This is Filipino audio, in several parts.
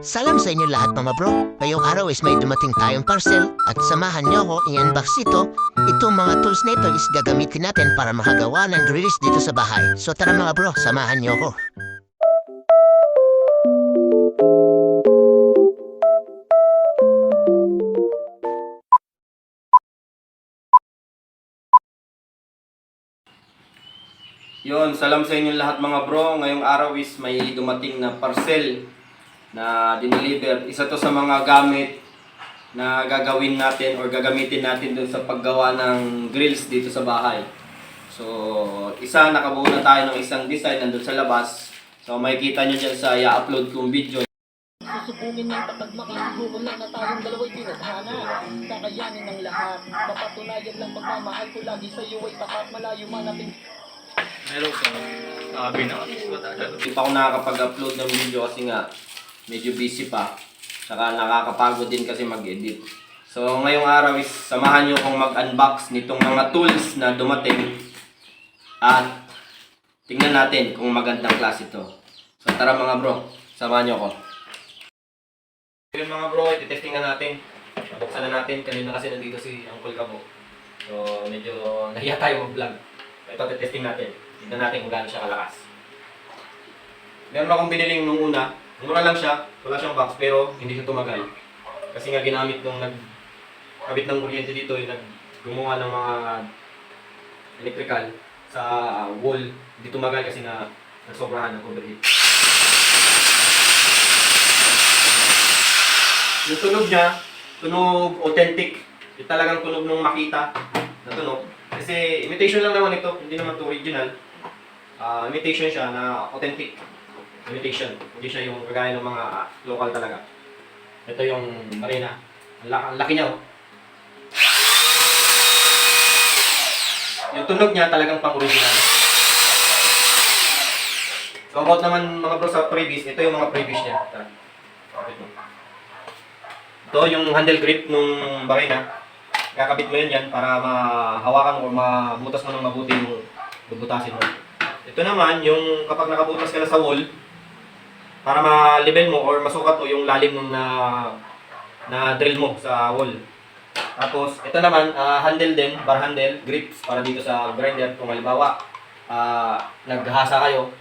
Salam sa inyo lahat mga bro. Ngayong araw is may dumating tayong parcel at samahan niyo ako i-unbox ito. Itong mga tools na ito is gagamitin natin para makagawa ng grills dito sa bahay. So tara mga bro, samahan niyo ako. Yon, salam sa inyo lahat mga bro. Ngayong araw is may dumating na parcel na dineliver. Isa to sa mga gamit na gagawin natin or gagamitin natin dun sa paggawa ng grills dito sa bahay. So, nakabuo na tayo ng isang design nandun sa labas. So, makikita nyo dyan sa i-upload kong video. Susubungin ng patagmakan, siguro lang na tayong dalawa'y pinadhana. Kakayanin ng lahat, mapatunayan lang pagmamahal ko lagi sa iyo ay tapat, malayo man natin. Meron ka. Sabi na kasi ko Hindi pa ako nakakapag-upload ng video kasi nga medyo busy pa. Saka nakakapagod din kasi mag-edit. So ngayong araw is samahan nyo akong mag-unbox nitong mga tools na dumating. At tingnan natin kung magandang klase ito. So tara mga bro, samahan nyo ako. Yung mga bro, ititesting na natin. Buksan na natin. Kanina kasi nandito si Uncle Kabo. So medyo nahiya tayo mag-vlog. Ito, testing natin. Tignan natin kung gaano siya kalakas. Meron akong biniling nung una. Mura lang siya. Wala siyang box pero hindi siya tumagal. Kasi nga ginamit nung nagkabit ng kuryente dito, yung gumawa ng mga electrical sa wall. Hindi tumagal kasi nga nasobrahan ng overheat. Yung tunog niya, tunog authentic. Yung talagang tunog nung makita na tunog. Kasi imitation lang naman ito, hindi naman ito original. Imitation siya na authentic imitation. Hindi siya yung kagaya ng mga local talaga. Ito yung Marina. Ang laki niya oh. Yung tunog niya talagang pang original. So about naman mga bro sa previous, ito yung mga previous niya. Ito yung handle grip nung Marina. Kakabit mo yan para mahawakan mo o mabutas mo ng mabuti yung bubutasin mo. Ito naman, yung kapag nakabutas ka na sa wall, para ma-level mo or masukat mo yung lalim nung na drill mo sa wall. Tapos, ito naman, handle din, bar handle, grips para dito sa grinder. Kung halimbawa, naghahasa kayo,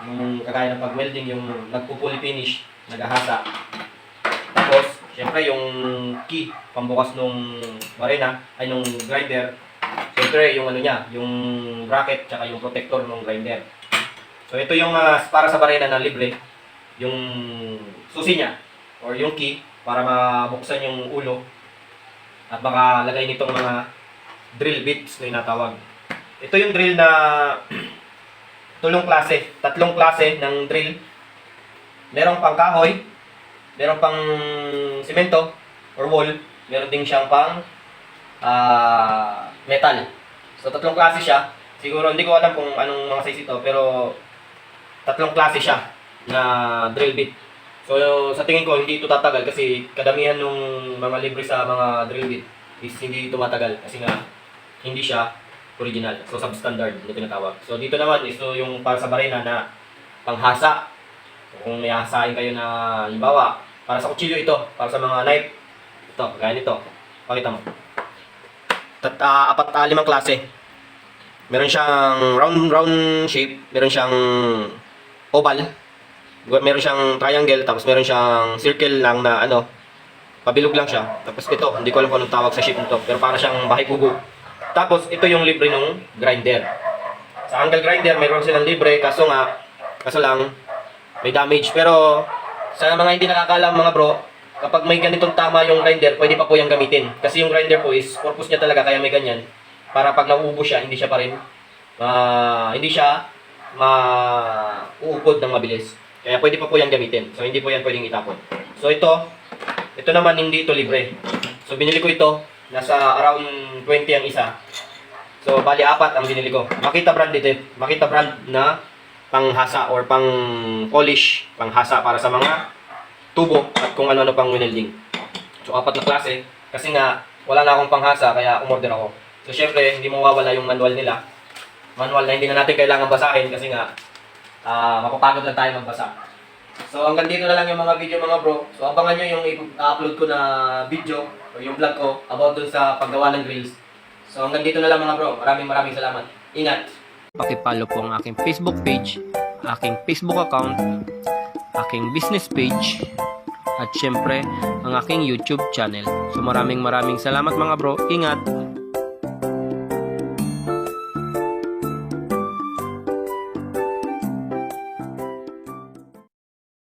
yung kagaya ng pag-welding, yung nagpo-fully finish, naghahasa. Tapos, siyempre yung key, pambukas nung barena, ay nung grinder. Siyempre yung ano niya, yung bracket, tsaka yung protector nung grinder. So ito yung para sa barena na libre, yung susi niya, or yung key, para mabuksan yung ulo, at makalagay nitong mga drill bits na inatawag. Ito yung drill na tatlong klase ng drill. Merong pang kahoy, meron pang simento or wall, meron din siyang pang metal. So tatlong klase siya. Siguro hindi ko alam kung anong mga size ito, pero tatlong klase siya na drill bit. So sa tingin ko hindi ito tatagal kasi kadamihan ng mga libre sa mga drill bit is hindi ito matagal kasi nga hindi siya original. So substandard na tinatawag. So dito naman ito yung para sa barena na panghasa. Kung may hasain kayo na halimbawa, para sa kutsilyo ito, para sa mga knife, ito, gaya nito. Pakita mo. Limang klase. Meron siyang round shape, meron siyang oval, meron siyang triangle, tapos meron siyang circle lang na pabilog lang siya. Tapos ito, hindi ko alam kung anong tawag sa shape nito, pero para siyang bahay kubo. Tapos ito yung libre ng grinder. Sa angle grinder, meron silang libre, kaso lang, may damage. Pero sa mga hindi nakakaalam mga bro, kapag may ganitong tama yung grinder, pwede pa po yung gamitin. Kasi yung grinder po is, purpose niya talaga kaya may ganyan. Para pag nauubos siya, hindi siya pa rin, hindi siya mauupod ng mabilis. Kaya pwede pa po yung gamitin. So hindi po yan pwedeng itapon. So ito naman hindi ito libre. So binili ko ito, nasa around 20 ang isa. So bali 4 ang binili ko. Makita brand dito, Makita brand na panghasa or pang polish, panghasa para sa mga tubo at kung ano-ano pang welding. So 4 na klase kasi nga wala na akong panghasa kaya umorder ako. So syempre hindi mawawala yung manual nila. Manual na hindi na natin kailangan basahin kasi nga mapapagod lang tayo magbasa. So hanggang dito na lang yung mga video mga bro. So abangan nyo yung i-upload ko na video o yung vlog ko about dun sa paggawa ng grills. So hanggang dito na lang mga bro. Maraming salamat. Ingat! Pakipollow po ang aking Facebook page, aking Facebook account, aking business page, at syempre ang aking YouTube channel. So maraming salamat mga bro. Ingat!